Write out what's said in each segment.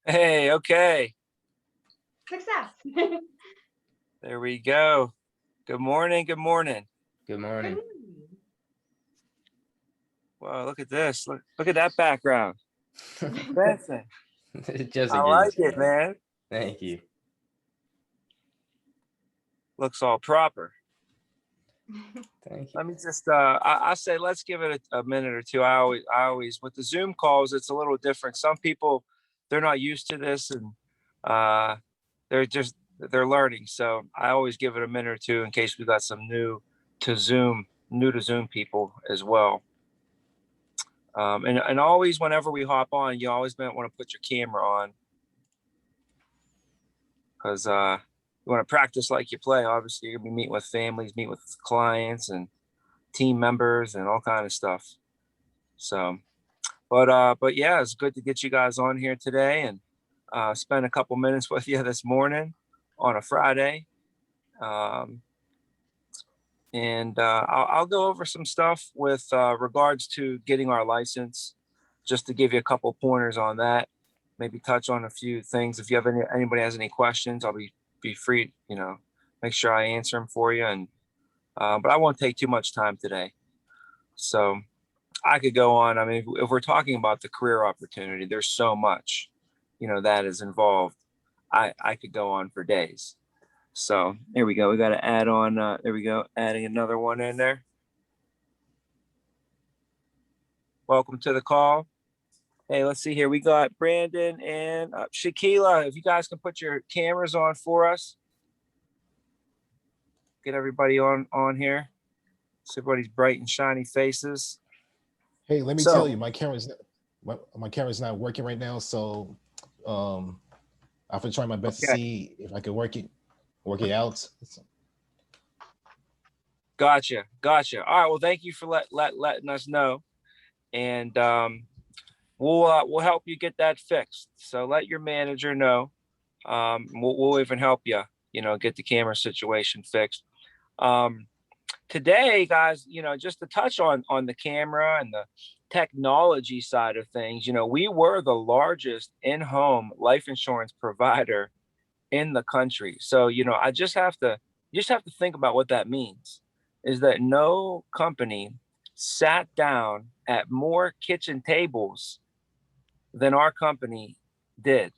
Hey, okay. Success. There we go. Good morning. Good morning. Good Good morning. morning. Wow, look at this. Look at that background. Fancy. Just I a like gift. it, man. Thank you. Looks all proper. Thank you. Let me just I say let's give it a minute or two. I always with the Zoom calls, it's a little different. Some people they're not used to this and uh they're learning. So I always give it a minute or two in case we got some new to Zoom people as well. And always whenever we hop on, you always might want to put your camera on because you want to practice like you play. Obviously, you're gonna be meeting with families, meet with clients and team members and all kind of stuff. So, but yeah, it's good to get you guys on here today and spend a couple minutes with you this morning on a Friday. Um, and I'll go over some stuff with regards to getting our license, just to give you a couple pointers on that. Maybe touch on a few things. If you have anybody has any questions, I'll be free. Make sure I answer them for you. And but I won't take too much time today. So I could go on. I mean, if we're talking about the career opportunity, there's so much, that is involved. I could go on for days. So there we go. We got to add on. There we go. Adding another one in there. Welcome to the call. Hey, let's see here. We got Brandon and Shaquila. If you guys can put your cameras on for us, get everybody on here. So everybody's bright and shiny faces. Hey, let me So- tell you, my camera's not working right now, so I've been trying my best to Okay. see if I could work it out. Gotcha. All right. Well, thank you for letting us know, and we'll help you get that fixed. So let your manager know. We'll even help you, get the camera situation fixed. Today, guys, just to touch on the camera and the technology side of things, we were the largest in-home life insurance provider in the country. So, you just have to think about what that means is that no company sat down at more kitchen tables than our company did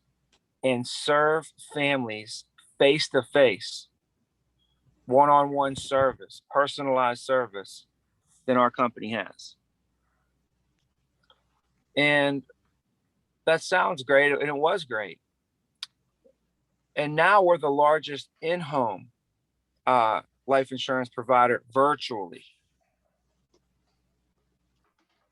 and served families face to face, one-on-one service, personalized service than our company has. And that sounds great, and it was great. And now we're the largest in-home life insurance provider virtually.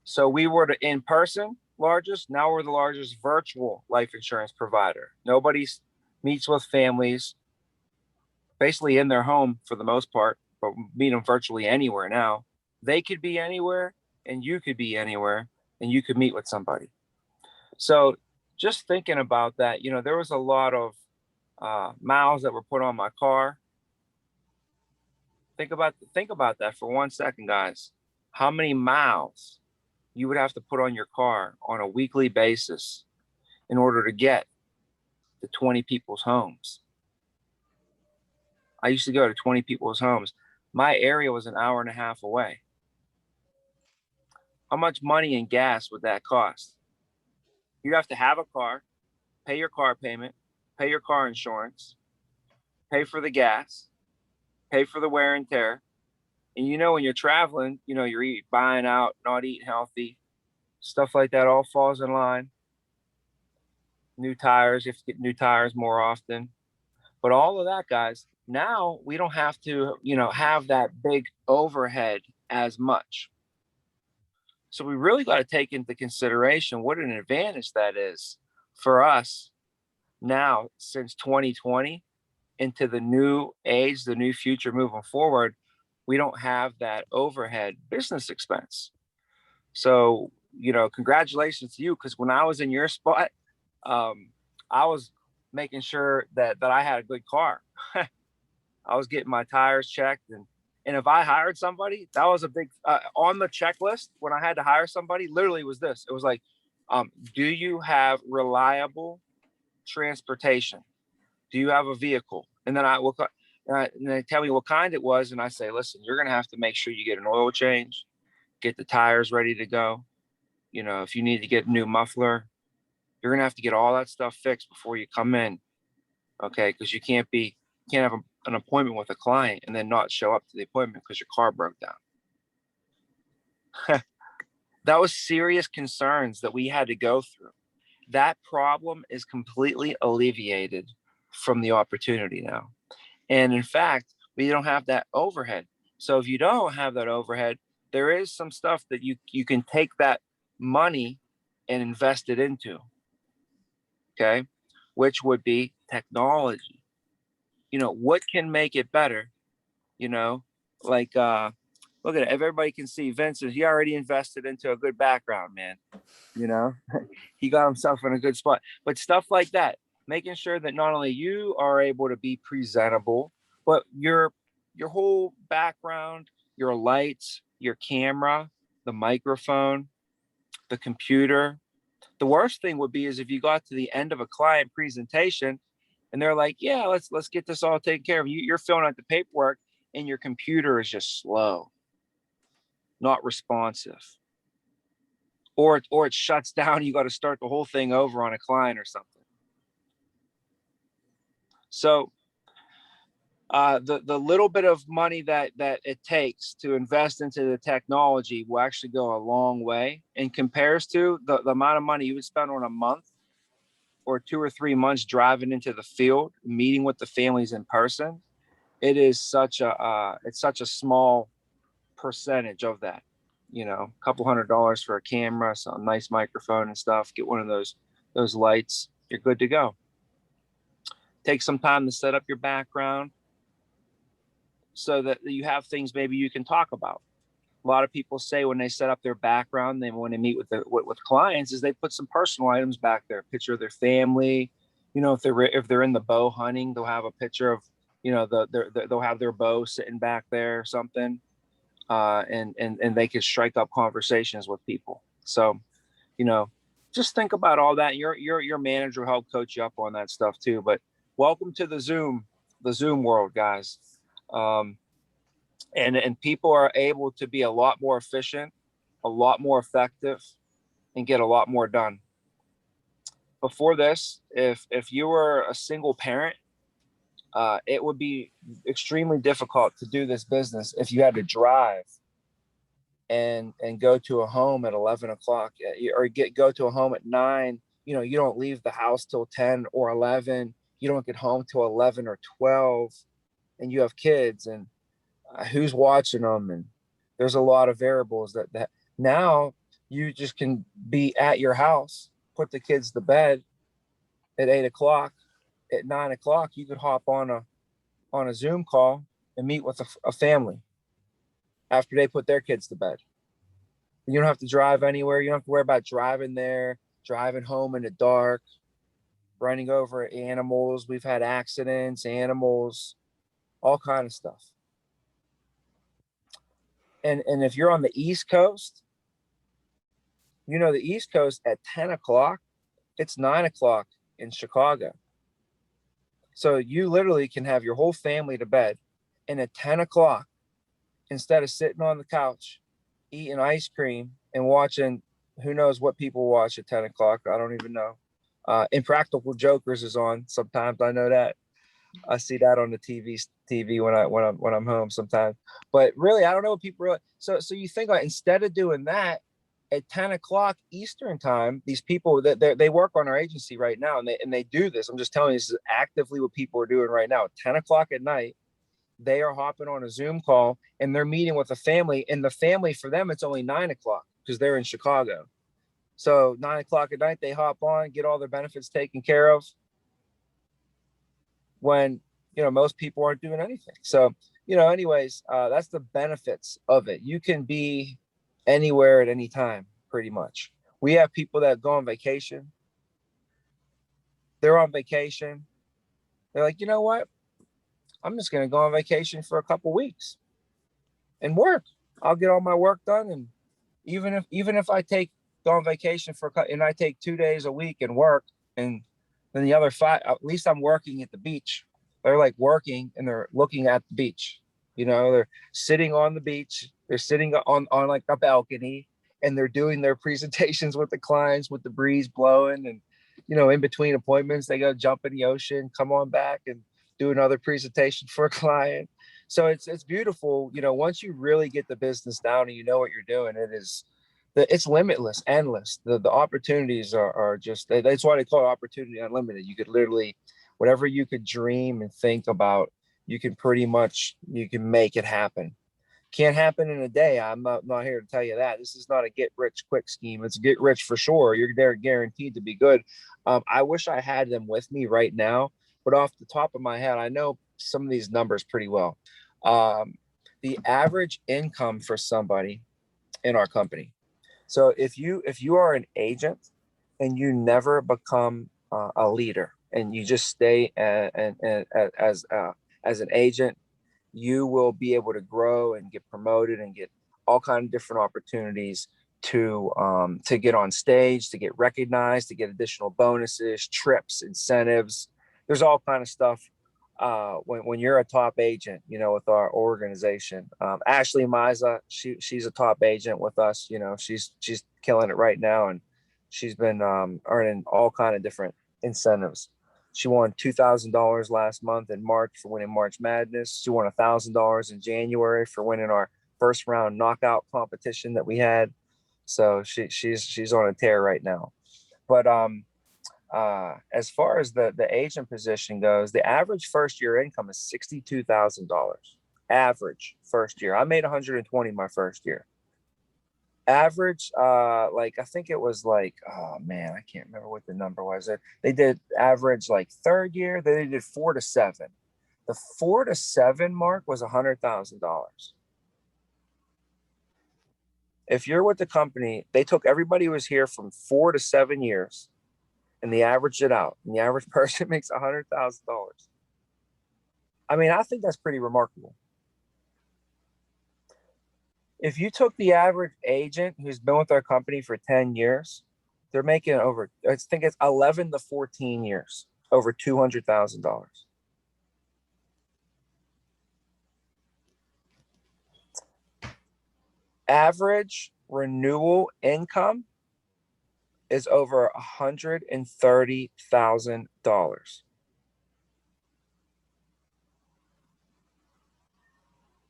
So we were the in-person largest. Now we're the largest virtual life insurance provider. Nobody meets with families basically in their home for the most part, but meet them virtually anywhere now. They could be anywhere and you could be anywhere and you could meet with somebody. So just thinking about that, there was a lot of miles that were put on my car. Think about that for 1 second, guys. How many miles you would have to put on your car on a weekly basis in order to get to 20 people's homes. I used to go to 20 people's homes. My area was an hour and a half away. How much money and gas would that cost? You'd have to have a car, pay your car payment, pay your car insurance, pay for the gas, pay for the wear and tear. And when you're traveling, you're buying out, not eating healthy, stuff like that all falls in line. New tires, you have to get new tires more often. But all of that, guys, now we don't have to, have that big overhead as much. So we really got to take into consideration what an advantage that is for us now since 2020 into the new age, the new future moving forward. We don't have that overhead business expense. So, congratulations to you, because when I was in your spot, I was making sure that I had a good car. I was getting my tires checked, and if I hired somebody, that was a big on the checklist when I had to hire somebody. Literally, was this? It was like, do you have reliable transportation? Do you have a vehicle? And then and they tell me what kind it was. And I say, listen, you're going to have to make sure you get an oil change, get the tires ready to go. You know, if you need to get a new muffler, you're going to have to get all that stuff fixed before you come in. Okay. Cause you can't have an appointment with a client and then not show up to the appointment because your car broke down. That was serious concerns that we had to go through. That problem is completely alleviated from the opportunity now. And in fact, we don't have that overhead. So if you don't have that overhead, there is some stuff that you can take that money and invest it into. Okay. Which would be technology. You know, what can make it better? You know, like, look at it. Everybody can see Vincent, he already invested into a good background, man. You know, he got himself in a good spot. But stuff like that, making sure that not only you are able to be presentable, but your whole background, your lights, your camera, the microphone, the computer. The worst thing would be is if you got to the end of a client presentation and they're like, yeah, let's get this all taken care of. You're filling out the paperwork and your computer is just slow, not responsive. Or it shuts down. You got to start the whole thing over on a client or something. So the little bit of money that it takes to invest into the technology will actually go a long way and compares to the amount of money you would spend on a month or 2 or 3 months driving into the field, meeting with the families in person. It is such a small percentage of that. You know, a couple $100 for a camera, some nice microphone and stuff. Get one of those lights. You're good to go. Take some time to set up your background so that you have things maybe you can talk about. A lot of people say when they set up their background, when they meet with clients, is they put some personal items back there, a picture of their family. You know, if they're in the bow hunting, they'll have a picture of, you know, they'll have their bow sitting back there or something. And they can strike up conversations with people. So, you know, just think about all that. Your manager will help coach you up on that stuff too. But welcome to the Zoom world, guys. And people are able to be a lot more efficient, a lot more effective, and get a lot more done. Before this, if you were a single parent, it would be extremely difficult to do this business if you had to drive and go to a home at 11 o'clock or go to a home at 9. You know, you don't leave the house till 10 or 11. You don't get home till 11 or 12, and you have kids and who's watching them. And there's a lot of variables that now you just can be at your house, put the kids to bed at 8 o'clock. At 9 o'clock, you could hop on a Zoom call and meet with a family after they put their kids to bed. You don't have to drive anywhere. You don't have to worry about driving there, driving home in the dark, running over animals. We've had accidents, animals, all kind of stuff. And if you're on the East Coast, you know, the East Coast at 10 o'clock, it's 9 o'clock in Chicago. So you literally can have your whole family to bed, and at 10 o'clock, instead of sitting on the couch, eating ice cream and watching, who knows what people watch at 10 o'clock. I don't even know. Impractical Jokers is on sometimes. I know that. I see that on the TV when I'm home sometimes. But really, I don't know what people really. So you think like, instead of doing that at 10 o'clock Eastern time, these people that they work on our agency right now, and they do this. I'm just telling you, this is actively what people are doing right now. At 10 o'clock at night, they are hopping on a Zoom call and they're meeting with a family. And the family, for them, it's only 9 o'clock because they're in Chicago. So 9 o'clock at night, they hop on, get all their benefits taken care of, when, you know, most people aren't doing anything. So, you know, anyways, that's the benefits of it. You can be anywhere at any time, pretty much. We have people that go on vacation. They're on vacation. They're like, you know what? I'm just going to go on vacation for a couple weeks and work. I'll get all my work done. And even if I go on vacation and I take 2 days a week and work, and Then the other five, at least I'm working at the beach. They're like working and they're looking at the beach. You know, they're sitting on the beach. They're sitting on like a balcony and they're doing their presentations with the clients with the breeze blowing. And, you know, in between appointments, they go jump in the ocean, come on back and do another presentation for a client. So it's beautiful. You know, once you really get the business down and you know what you're doing, it's limitless, endless. The opportunities are just, that's why they call it opportunity unlimited. You could literally, whatever you could dream and think about, you can make it happen. Can't happen in a day. I'm not here to tell you that. This is not a get rich quick scheme. It's a get rich for sure. You're there guaranteed to be good. I wish I had them with me right now, but off the top of my head, I know some of these numbers pretty well. The average income for somebody in our company. So if you are an agent and you never become a leader and you just stay as an agent, you will be able to grow and get promoted and get all kinds of different opportunities to get on stage, to get recognized, to get additional bonuses, trips, incentives. There's all kind of stuff when you're a top agent, you know, with our organization. Ashley Miza, she's a top agent with us. You know, she's killing it right now, and she's been earning all kind of different incentives. She won $2,000 last month in March for winning March Madness. She won $1,000 in January for winning our first round knockout competition that we had. So she's on a tear right now. But as far as the agent position goes, the average first year income is $62,000. Average first year. I made 120 my first year. Average, like I think it was like, oh man, I can't remember what the number was. They did average like third year. They did 4 to 7. The 4 to 7 mark was $100,000. If you're with the company, they took everybody who was here from 4 to 7 years, and they averaged it out. And the average person makes $100,000. I mean, I think that's pretty remarkable. If you took the average agent who's been with our company for 10 years, they're making over, I think it's 11 to 14 years, over $200,000. Average renewal income is over $130,000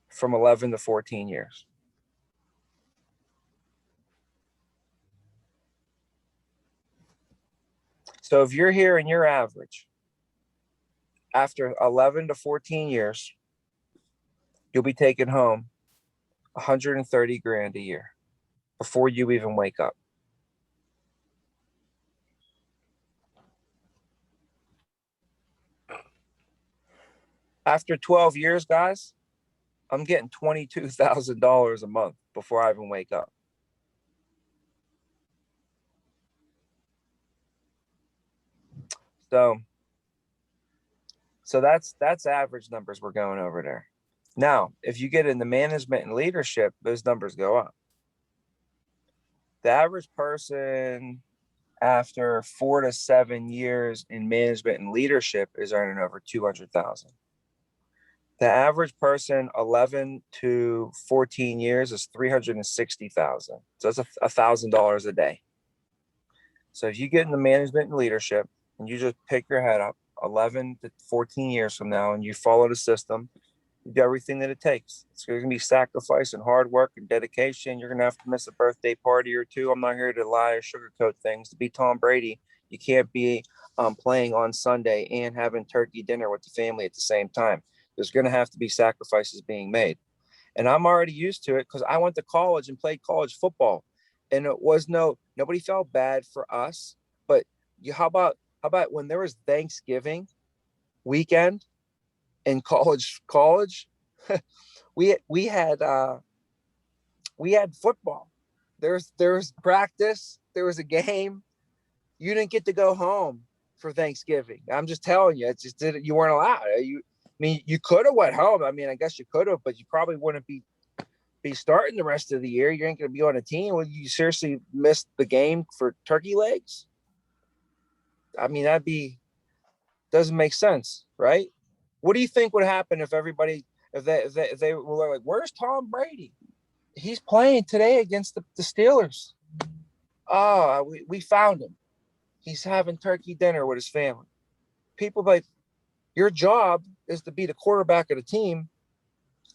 from 11 to 14 years. So if you're here and you're average, after 11 to 14 years, you'll be taking home 130 grand a year before you even wake up. After 12 years, guys, I'm getting $22,000 a month before I even wake up. So that's average numbers we're going over there. Now, if you get into management and leadership, those numbers go up. The average person after 4 to 7 years in management and leadership is earning over 200,000. The average person 11 to 14 years is 360,000. So that's $1,000 a day. So if you get into management and leadership and you just pick your head up 11 to 14 years from now and you follow the system, you do everything that it takes. It's going to be sacrifice and hard work and dedication. You're going to have to miss a birthday party or two. I'm not here to lie or sugarcoat things. To be Tom Brady, you can't be playing on Sunday and having turkey dinner with the family at the same time. There's going to have to be sacrifices being made. And I'm already used to it because I went to college and played college football. And it was nobody felt bad for us. But how about when there was Thanksgiving weekend in college, we had football. There's practice. There was a game. You didn't get to go home for Thanksgiving. I'm just telling you, it's just you weren't allowed. You could have went home. I mean, I guess you could have, but you probably wouldn't be starting the rest of the year. You ain't going to be on a team. Would you seriously miss the game for turkey legs? I mean, that'd be Doesn't make sense, right? What do you think would happen if they were like, where's Tom Brady? He's playing today against the Steelers. Oh, we found him. He's having turkey dinner with his family. People like, your job is to be the quarterback of the team,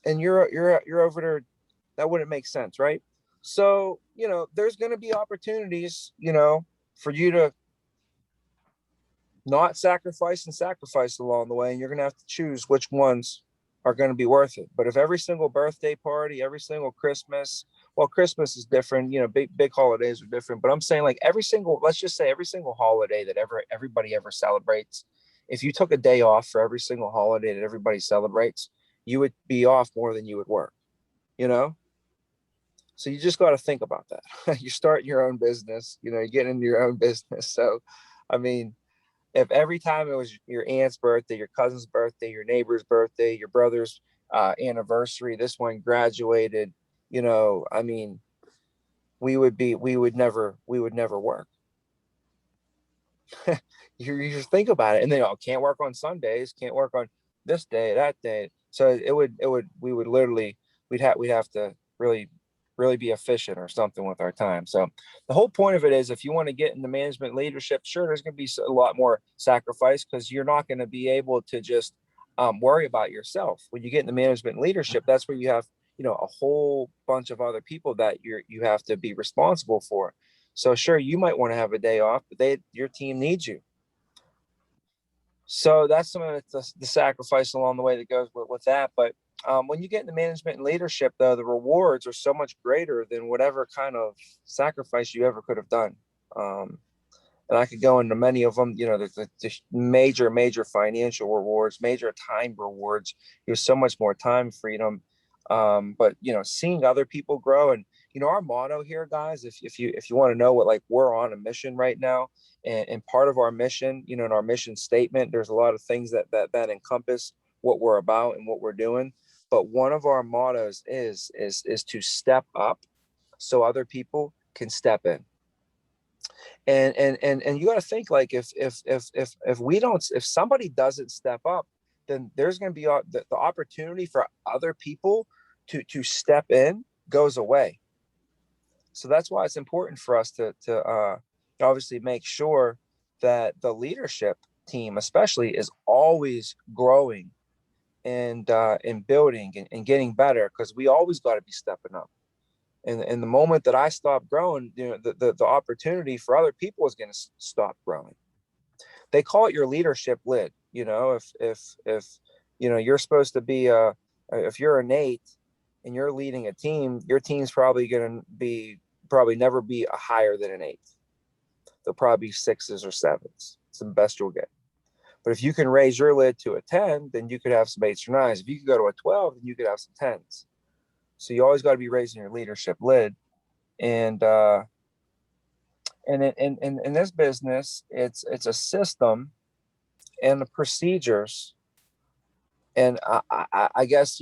and you're over there. That wouldn't make sense, right? So, there's going to be opportunities, for you to not sacrifice and sacrifice along the way, and you're going to have to choose which ones are going to be worth it. But if every single birthday party, every single Christmas, well, Christmas is different, big holidays are different, but I'm saying like let's just say every single holiday that everybody ever celebrates, if you took a day off for every single holiday that everybody celebrates, you would be off more than you would work, so you just got to think about that. You start your own business, you get into your own business. So, I mean, if every time it was your aunt's birthday, your cousin's birthday, your neighbor's birthday, your brother's anniversary, this one graduated, I mean, we would never work. You just think about it, and then can't work on Sundays, can't work on this day, that day. So we'd have to really be efficient or something with our time. So the whole point of it is, if you want to get into management leadership, sure, there's going to be a lot more sacrifice, because you're not going to be able to just worry about yourself. When you get into management leadership, that's where you have, a whole bunch of other people that you have to be responsible for. So sure, you might want to have a day off, but your team needs you. So that's some of the sacrifice along the way that goes with that. But when you get into management and leadership, though, the rewards are so much greater than whatever kind of sacrifice you ever could have done. And I could go into many of them, the major financial rewards, major time rewards. There's so much more time freedom. But, seeing other people grow, and, our motto here, guys, if you want to know what, like, we're on a mission right now, and part of our mission, in our mission statement, there's a lot of things that encompass what we're about and what we're doing. But one of our mottos is to step up so other people can step in. And you got to think, like, if somebody doesn't step up, then there's going to be the opportunity for other people to step in goes away. So that's why it's important for us to obviously make sure that the leadership team, especially, is always growing and building and getting better, because we always got to be stepping up. And the moment that I stop growing, the opportunity for other people is going to stop growing. They call it your leadership lid. If you're supposed to be if you're an 8 and you're leading a team, your team's probably going to never be higher than an 8. They'll probably be 6s or 7s. It's the best you'll get. But if you can raise your lid to a 10, then you could have some 8s or 9s. If you could go to a 12, then you could have some 10s. So you always got to be raising your leadership lid. And in this business, it's a system and the procedures. And I guess,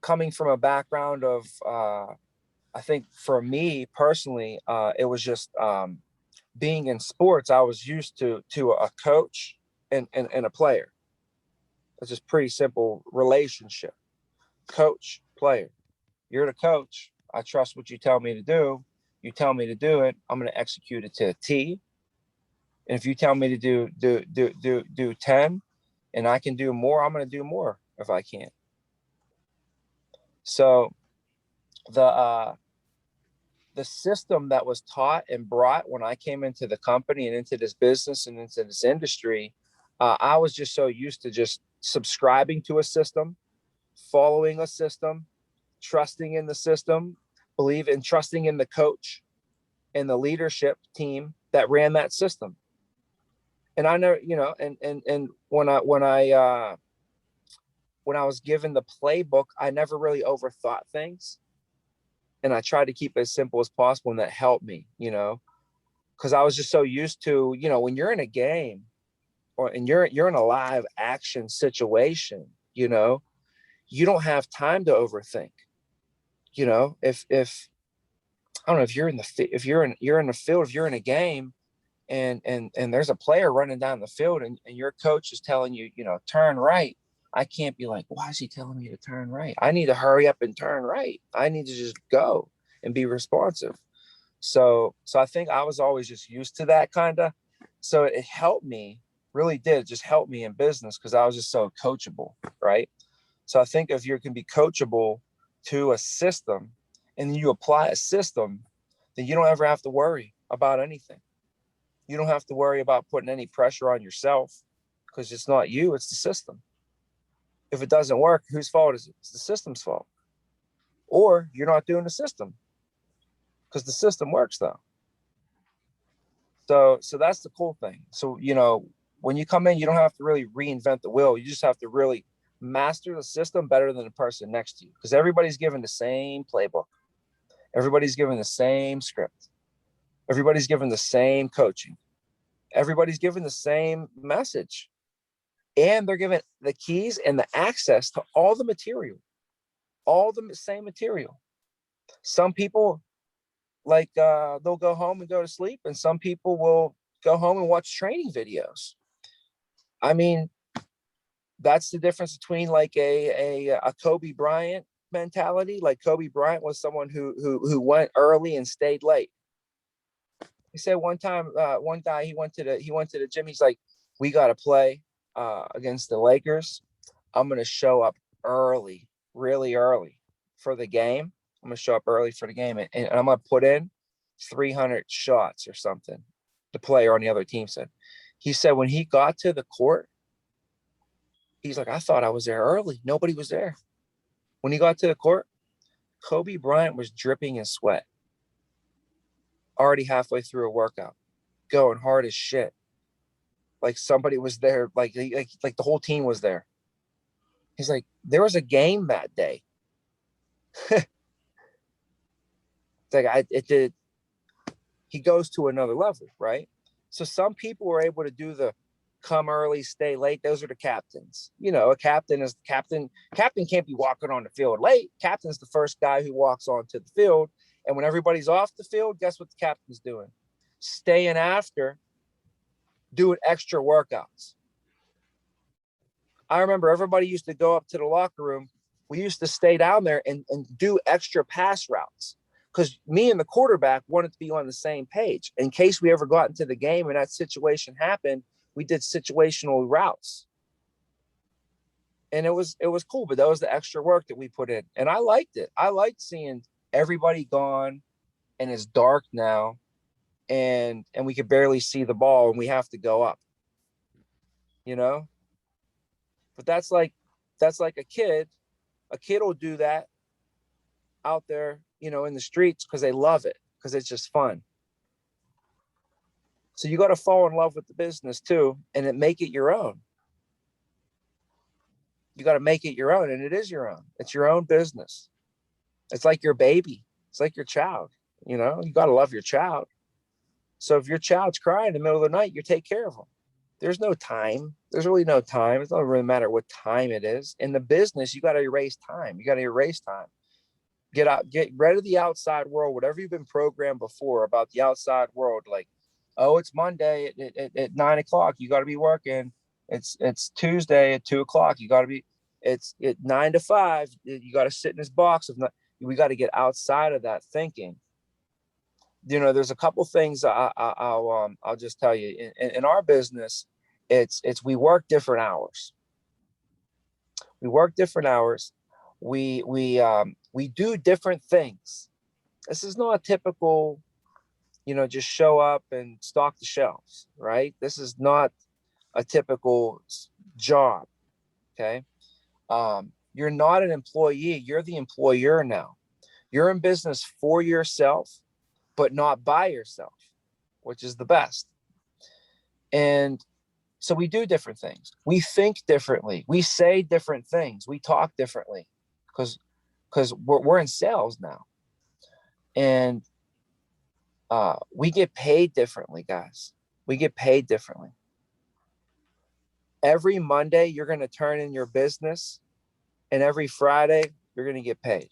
coming from a background of, I think for me personally, it was just being in sports. I was used to a coach and a player. It's just pretty simple relationship. Coach, player. You're the coach. I trust what you tell me to do. You tell me to do it, I'm going to execute it to a T. And if you tell me to do 10 and I can do more, I'm going to do more if I can. So the system that was taught and brought when I came into the company and into this business and into this industry, I was just so used to just subscribing to a system, following a system, trusting in the system, trusting in the coach and the leadership team that ran that system. And I know, and when I was given the playbook, I never really overthought things. And I tried to keep it as simple as possible, and that helped me, because I was just so used to, when you're in a game and you're in a live action situation, you don't have time to overthink. If I don't know, if you're in the field, if you're in a game, and there's a player running down the field and your coach is telling you, turn right. I can't be like, why is he telling me to turn right? I need to hurry up and turn right. I need to just go and be responsive. So I think I was always just used to that kind of. So it helped me, really did. It just help me in business because I was just so coachable, right? So I think if you can be coachable to a system and you apply a system, then you don't ever have to worry about anything. You don't have to worry about putting any pressure on yourself because it's not you, it's the system. If it doesn't work, whose fault is it? It's the system's fault. Or you're not doing the system because the system works though. So that's the cool thing. So, when you come in, you don't have to really reinvent the wheel. You just have to really master the system better than the person next to you because everybody's given the same playbook. Everybody's given the same script. Everybody's given the same coaching. Everybody's given the same message. And they're given the keys and the access to all the material, all the same material. Some people they'll go home and go to sleep, and some people will go home and watch training videos. I mean, that's the difference between like a Kobe Bryant mentality. Like Kobe Bryant was someone who went early and stayed late. He said one time, one guy he went to the gym. He's like, we got to play against the Lakers. I'm gonna show up early, really early for the game. I'm gonna show up early for the game, and I'm gonna put in 300 shots or something. The player on the other team said. He said when he got to the court, he's like, I thought I was there early. Nobody was there. When he got to the court, Kobe Bryant was dripping in sweat, already halfway through a workout, going hard as shit. Like somebody was there, like the whole team was there. He's like, there was a game that day. It's like it did. He goes to another level, right? So some people are able to do the come early, stay late. Those are the captains. A captain is the captain. Captain can't be walking on the field late. Captain's the first guy who walks onto the field. And when everybody's off the field, guess what the captain's doing? Staying after, doing extra workouts. I remember everybody used to go up to the locker room. We used to stay down there and do extra pass routes because me and the quarterback wanted to be on the same page. In case we ever got into the game and that situation happened, we did situational routes. And it was cool, but that was the extra work that we put in. And I liked it. I liked seeing everybody gone and it's dark now and we could barely see the ball and we have to go up, But that's like a kid. A kid will do that out there, in the streets because they love it, because it's just fun. So you got to fall in love with the business too and then make it your own. You got to make it your own, and it is your own. It's your own business. It's like your baby. It's like your child. You got to love your child. So if your child's crying in the middle of the night, you take care of them. There's no time. There's really no time. It doesn't really matter what time it is. In the business, you got to erase time. You got to erase time. Get rid of the outside world, whatever you've been programmed before about the outside world. Like, oh, it's Monday at 9 o'clock. You got to be working. It's Tuesday at 2 o'clock. You got to be, it's at 9 to 5. You got to sit in this box. We got to get outside of that thinking. There's a couple things I'll just tell you in our business. It's we work different hours. We work different hours. We do different things. This is not a typical, just show up and stock the shelves, right? This is not a typical job. Okay. You're not an employee. You're the employer now. You're in business for yourself, but not by yourself, which is the best. And so we do different things. We think differently. We say different things. We talk differently because we're in sales now. And we get paid differently, guys. We get paid differently. Every Monday, you're going to turn in your business, and every Friday, you're going to get paid.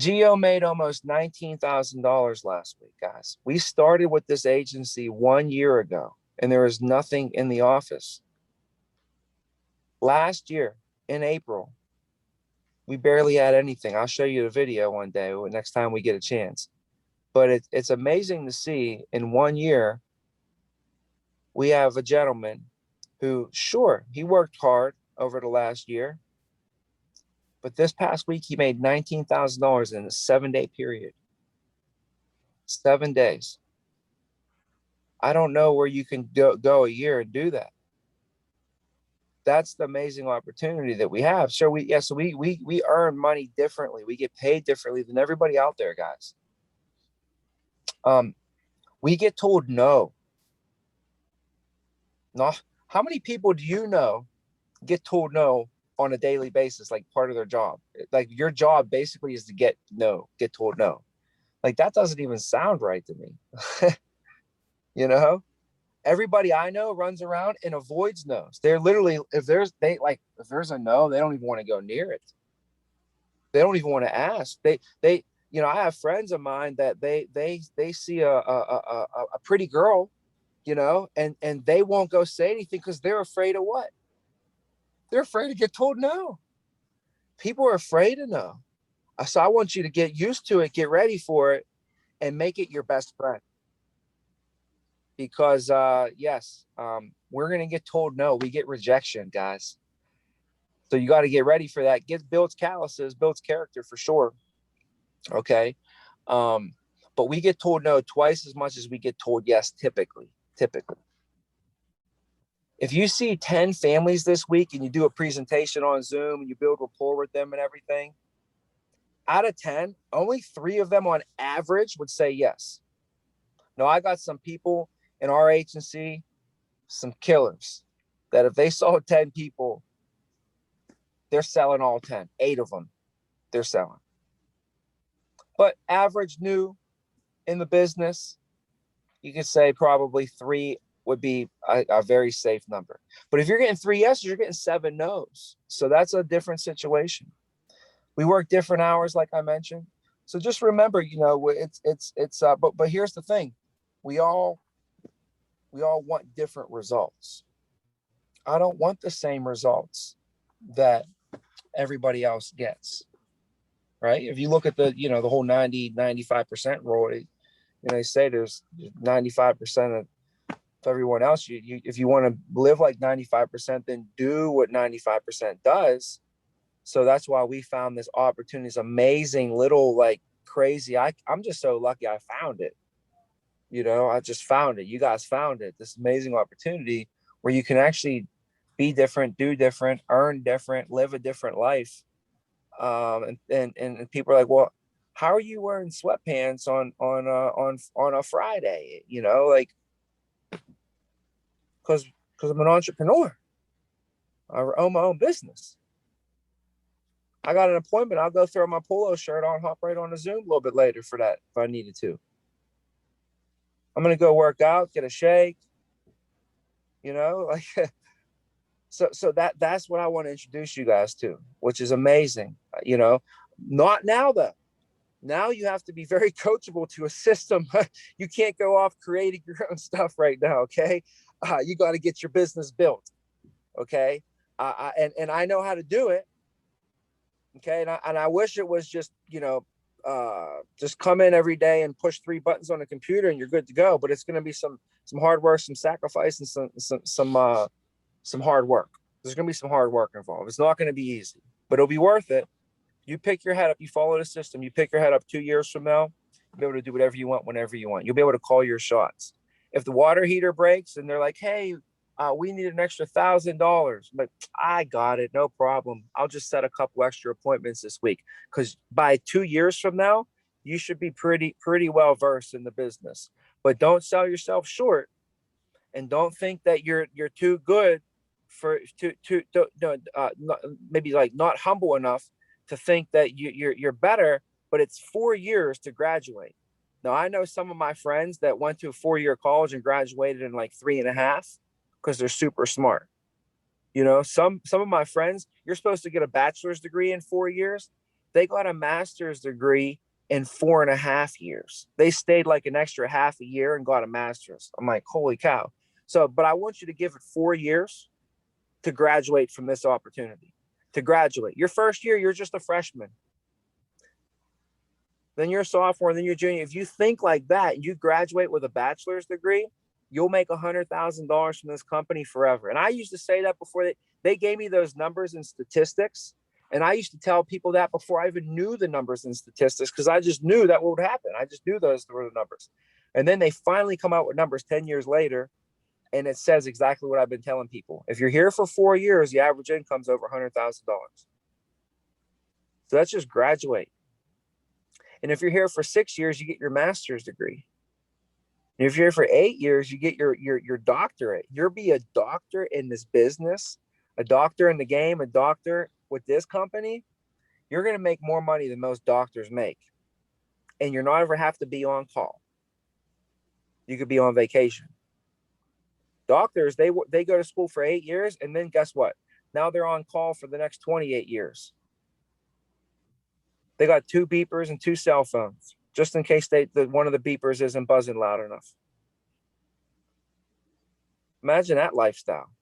Geo made almost $19,000 last week, guys. We started with this agency 1 year ago, and there was nothing in the office. Last year in April, we barely had anything. I'll show you the video one day next time we get a chance. But it's amazing to see in 1 year, we have a gentleman who, sure, he worked hard over the last year, but this past week he made $19,000 in a 7-day period. 7 days. I don't know where you can go a year and do that. That's the amazing opportunity that we have. So we earn money differently. We get paid differently than everybody out there, guys. We get told no. No. How many people do you know get told no on a daily basis, like part of their job? Like your job basically is to get told no. Like that doesn't even sound right to me. You know, everybody I know runs around and avoids no's. They're literally, if there's a no, they don't even want to go near it. They don't even want to ask. They, you know, I have friends of mine that they see a pretty girl, you know, and they won't go say anything because they're afraid of what? They're afraid to get told no. People are afraid of no. So I want you to get used to it, get ready for it, and make it your best friend. Because yes, we're gonna get told no. We get rejection, guys. So you got to get ready for that. Builds calluses, builds character for sure. Okay. But we get told no twice as much as we get told yes, typically. If you see 10 families this week and you do a presentation on Zoom and you build rapport with them and everything, out of 10, only 3 of them on average would say yes. Now, I got some people in our agency, some killers, that if they saw 10 people, they're selling all 10. 8 of them, they're selling. But average new in the business, you could say probably 3 would be a very safe number. But if you're getting 3 yeses, you're getting 7 nos. So that's a different situation. We work different hours, like I mentioned. So just remember, you know, but here's the thing. We all want different results. I don't want the same results that everybody else gets, right? If you look at the, you know, the whole 95% rule, you know, they say there's 95% of everyone else. You if you want to live like 95%, then do what 95% does. So that's why we found this opportunity, this amazing little, like, crazy. I'm just so lucky I found it. You know, I just found it. You guys found it. This amazing opportunity where you can actually be different, do different, earn different, live a different life. And people are like, well, how are you wearing sweatpants on a Friday? You know, like, because I'm an entrepreneur. I own my own business. I got an appointment. I'll go throw my polo shirt on, hop right on a Zoom a little bit later for that if I needed to. I'm gonna go work out, get a shake. You know, like so that's what I want to introduce you guys to, which is amazing. You know, not now though. Now you have to be very coachable to a system. You can't go off creating your own stuff right now. Okay, you got to get your business built. Okay, and I know how to do it. Okay, and I wish it was just, you know, just come in every day and push 3 buttons on a computer and you're good to go. But it's going to be some hard work, some sacrifice, and some hard work. There's going to be some hard work involved. It's not going to be easy, but it'll be worth it. You pick your head up, you follow the system, you pick your head up 2 years from now, you'll be able to do whatever you want, whenever you want. You'll be able to call your shots. If the water heater breaks and they're like, hey, we need an extra $1,000, but I got it, no problem. I'll just set a couple extra appointments this week, because by 2 years from now, you should be pretty well versed in the business. But don't sell yourself short, and don't think that you're too good for maybe like not humble enough to think that you're better. But it's 4 years to graduate. Now, I know some of my friends that went to a 4-year college and graduated in like 3.5 because they're super smart. You know, some of my friends, you're supposed to get a bachelor's degree in 4 years. They got a master's degree in 4.5 years. They stayed like an extra half a year and got a master's. I'm like, holy cow. So, but I want you to give it 4 years to graduate from this opportunity. To graduate. Your first year, you're just a freshman. Then you're a sophomore, then you're a junior. If you think like that, you graduate with a bachelor's degree, you'll make $100,000 from this company forever. And I used to say that before they gave me those numbers and statistics. And I used to tell people that before I even knew the numbers and statistics, because I just knew that would happen. I just knew those were the numbers. And then they finally come out with numbers 10 years later. And it says exactly what I've been telling people. If you're here for 4 years, the average income's over $100,000. So that's just graduate. And if you're here for 6 years, you get your master's degree. And if you're here for 8 years, you get your doctorate. You'll be a doctor in this business, a doctor in the game, a doctor with this company. You're going to make more money than most doctors make. And you're not ever have to be on call. You could be on vacation. Doctors, they go to school for 8 years, and then guess what? Now they're on call for the next 28 years. They got 2 beepers and 2 cell phones, just in case one of the beepers isn't buzzing loud enough. Imagine that lifestyle.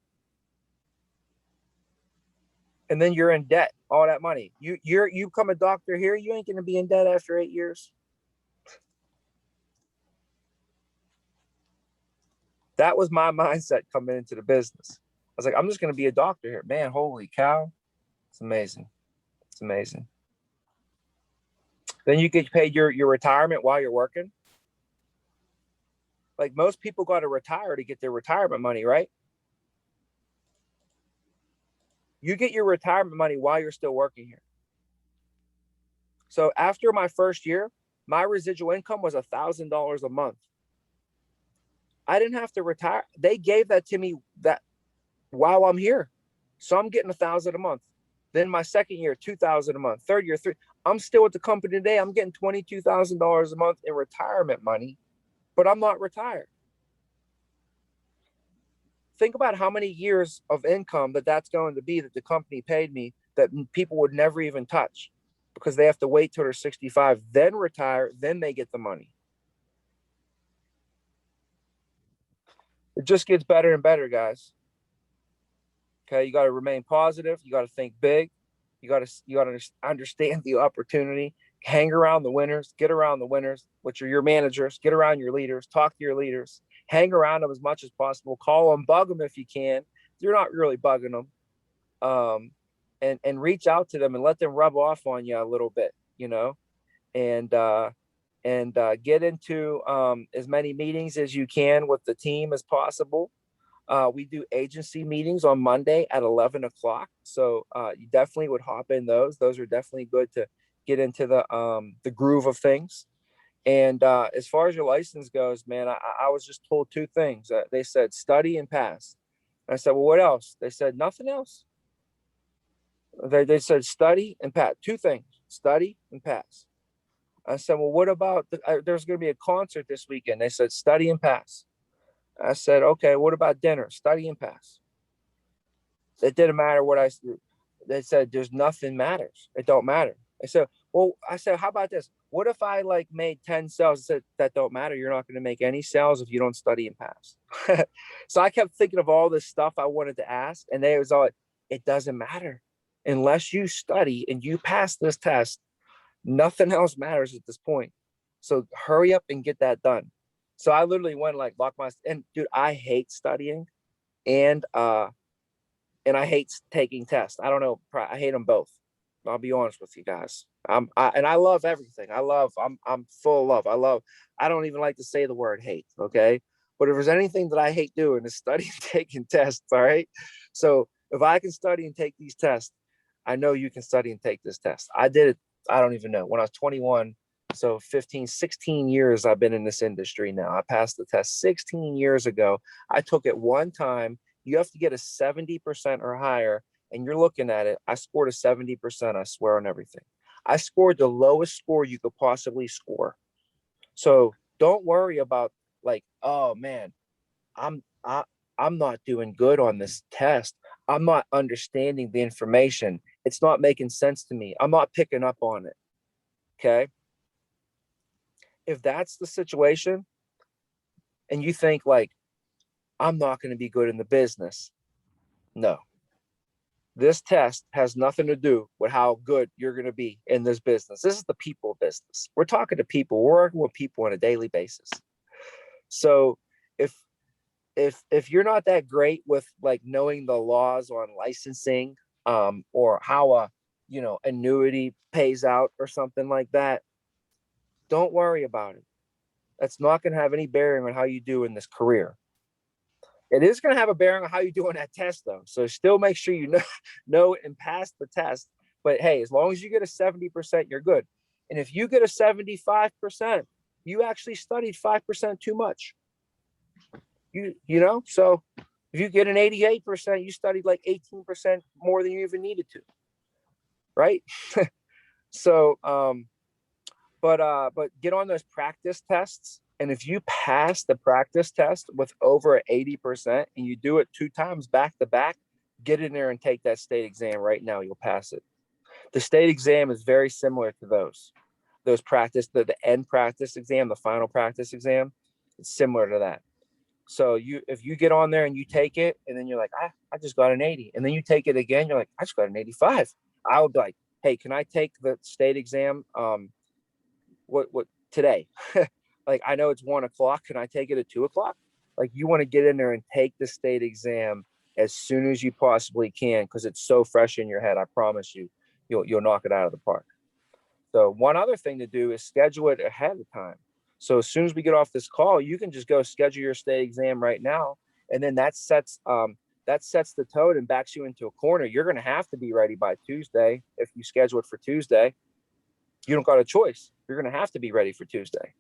And then you're in debt, all that money. You become a doctor here, you ain't gonna be in debt after 8 years. That was my mindset coming into the business. I was like, I'm just gonna be a doctor here. Man, holy cow. It's amazing. It's amazing. Then you get paid your retirement while you're working. Like most people got to retire to get their retirement money, right? You get your retirement money while you're still working here. So after my first year, my residual income was $1,000 a month. I didn't have to retire. They gave that to me that while I'm here. So I'm getting $1,000 a month. Then my second year, $2,000 a month. Third year, $3,000. I'm still at the company today. I'm getting $22,000 a month in retirement money, but I'm not retired. Think about how many years of income that's going to be that the company paid me that people would never even touch because they have to wait till they're 65, then retire, then they get the money. It just gets better and better, guys. Okay, you got to remain positive. You got to think big. You got to understand the opportunity. Hang around the winners. Get around the winners, which are your managers. Get around your leaders. Talk to your leaders. Hang around them as much as possible. Call them, bug them if you can. You're not really bugging them. And reach out to them and let them rub off on you a little bit, and get into as many meetings as you can with the team as possible. We do agency meetings on Monday at 11 o'clock. So you definitely would hop in those. Those are definitely good to get into the groove of things. And as far as your license goes, man, I was just told 2 things. They said study and pass. I said, well, what else? They said nothing else. They said study and pass. 2 things, study and pass. I said, well, what about there's going to be a concert this weekend. They said study and pass. I said, okay, what about dinner? Study and pass. It didn't matter what I said. They said, there's nothing matters. It don't matter. I said, how about this? What if I made 10 sales? I said, that don't matter. You're not going to make any sales if you don't study and pass. So I kept thinking of all this stuff I wanted to ask. And they was all, it doesn't matter. Unless you study and you pass this test, nothing else matters at this point. So hurry up and get that done. So I literally went and dude, I hate studying and I hate taking tests. I don't know. I hate them both. I'll be honest with you guys. And I love everything. I'm full of love. I don't even like to say the word hate. Okay. But if there's anything that I hate doing is studying, taking tests. All right. So if I can study and take these tests, I know you can study and take this test. I did it. I don't even know when I was 21. So 16 years I've been in this industry now. I passed the test 16 years ago. I took it one time. You have to get a 70% or higher. And you're looking at it. I scored a 70%. I swear on everything. I scored the lowest score you could possibly score. So don't worry about oh man, I'm not doing good on this test. I'm not understanding the information. It's not making sense to me. I'm not picking up on it. Okay. If that's the situation and you think like, I'm not going to be good in the business. No. This test has nothing to do with how good you're going to be in this business. This is the people business. We're talking to people. We're working with people on a daily basis. So if you're not that great with like knowing the laws on licensing, or how a annuity pays out or something like that, don't worry about it. That's not going to have any bearing on how you do in this career. It is going to have a bearing on how you do on that test, though. So still make sure you know and pass the test. But hey, as long as you get a 70%, you're good. And if you get a 75%, you actually studied 5% too much. So if you get an 88%, you studied like 18% more than you even needed to. Right? So, but get on those practice tests. And if you pass the practice test with over 80% and you do it 2 times back to back, get in there and take that state exam right now. You'll pass it. The state exam is very similar to those practice, the end practice exam, the final practice exam. It's similar to that. So if you get on there and you take it and then you're like, I just got an 80. And then you take it again, you're like, I just got an 85. I would be like, hey, can I take the state exam? What today? Like, I know it's 1 o'clock. Can I take it at 2 o'clock? Like, you want to get in there and take the state exam as soon as you possibly can, because it's so fresh in your head. I promise you'll knock it out of the park. So one other thing to do is schedule it ahead of time. So as soon as we get off this call, you can just go schedule your state exam right now. And then that sets the tone and backs you into a corner. You're going to have to be ready by Tuesday. If you schedule it for Tuesday, you don't got a choice. You're going to have to be ready for Tuesday.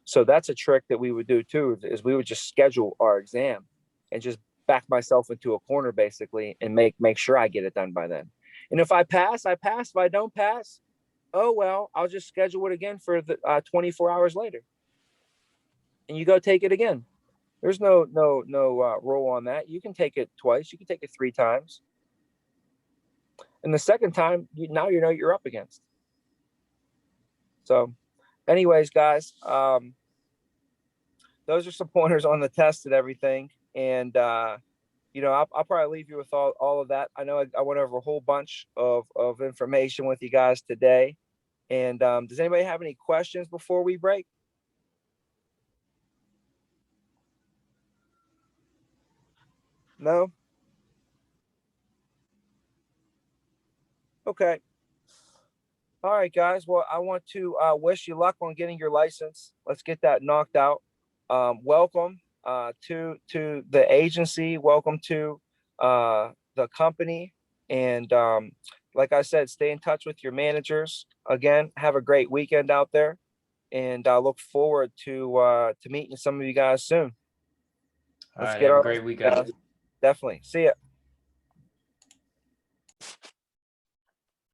So that's a trick that we would do too, is we would just schedule our exam and just back myself into a corner basically and make sure I get it done by then. And if I pass, I pass. If I don't pass, oh, well, I'll just schedule it again for the 24 hours later. And you go take it again. There's no rule on that. You can take it twice. You can take it 3 times. And the second time, now you know what you're up against. So anyways, guys, those are some pointers on the test and everything. And, I'll probably leave you with all of that. I know I went over a whole bunch of information with you guys today. And does anybody have any questions before we break? No? Okay. All right, guys. Well, I want to wish you luck on getting your license. Let's get that knocked out. Welcome to the agency. Welcome to the company. And like I said, stay in touch with your managers. Again, have a great weekend out there. And I look forward to meeting some of you guys soon. All right, have a great weekend. Definitely. See ya.